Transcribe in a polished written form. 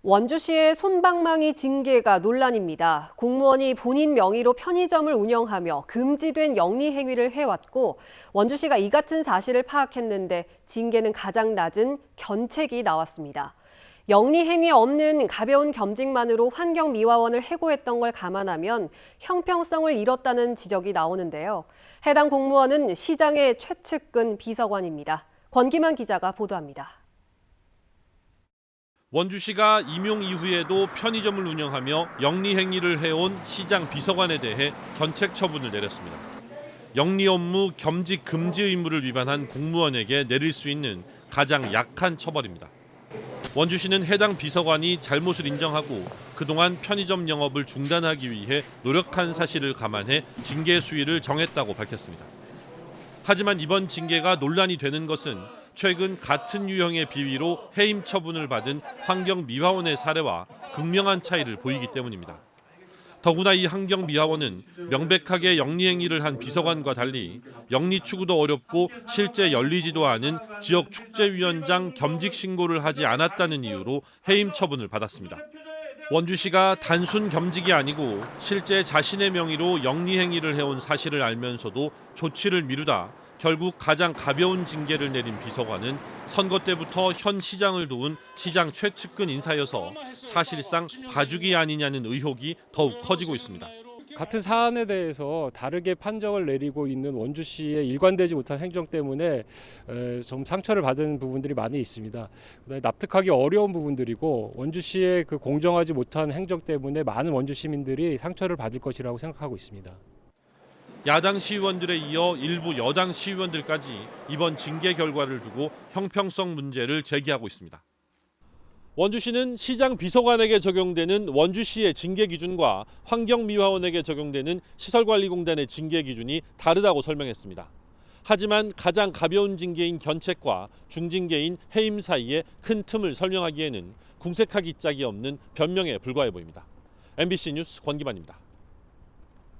원주시의 솜방망이 징계가 논란입니다. 공무원이 본인 명의로 편의점을 운영하며 금지된 영리 행위를 해왔고 원주시가 이 같은 사실을 파악했는데 징계는 가장 낮은 견책이 나왔습니다. 영리 행위 없는 가벼운 겸직만으로 환경미화원을 해고했던 걸 감안하면 형평성을 잃었다는 지적이 나오는데요. 해당 공무원은 시장의 최측근 비서관입니다. 권기만 기자가 보도합니다. 원주시가 임용 이후에도 편의점을 운영하며 영리 행위를 해온 시장 비서관에 대해 견책 처분을 내렸습니다. 영리 업무 겸직 금지 의무를 위반한 공무원에게 내릴 수 있는 가장 약한 처벌입니다. 원주시는 해당 비서관이 잘못을 인정하고 그동안 편의점 영업을 중단하기 위해 노력한 사실을 감안해 징계 수위를 정했다고 밝혔습니다. 하지만 이번 징계가 논란이 되는 것은 최근 같은 유형의 비위로 해임 처분을 받은 환경미화원의 사례와 극명한 차이를 보이기 때문입니다. 더구나 이 환경미화원은 명백하게 영리 행위를 한 비서관과 달리 영리 추구도 어렵고 실제 열리지도 않은 지역 축제위원장 겸직 신고를 하지 않았다는 이유로 해임 처분을 받았습니다. 원주시가 단순 겸직이 아니고 실제 자신의 명의로 영리 행위를 해온 사실을 알면서도 조치를 미루다 결국 가장 가벼운 징계를 내린 비서관은 선거 때부터 현 시장을 도운 시장 최측근 인사여서 사실상 봐주기 아니냐는 의혹이 더욱 커지고 있습니다. 같은 사안에 대해서 다르게 판정을 내리고 있는 원주시의 일관되지 못한 행정 때문에 좀 상처를 받은 부분들이 많이 있습니다. 납득하기 어려운 부분들이고 원주시의 그 공정하지 못한 행정 때문에 많은 원주 시민들이 상처를 받을 것이라고 생각하고 있습니다. 야당 시의원들에 이어 일부 여당 시의원들까지 이번 징계 결과를 두고 형평성 문제를 제기하고 있습니다. 원주시는 시장 비서관에게 적용되는 원주시의 징계 기준과 환경미화원에게 적용되는 시설관리공단의 징계 기준이 다르다고 설명했습니다. 하지만 가장 가벼운 징계인 견책과 중징계인 해임 사이의 큰 틈을 설명하기에는 궁색하기 짝이 없는 변명에 불과해 보입니다. MBC 뉴스 권기만입니다.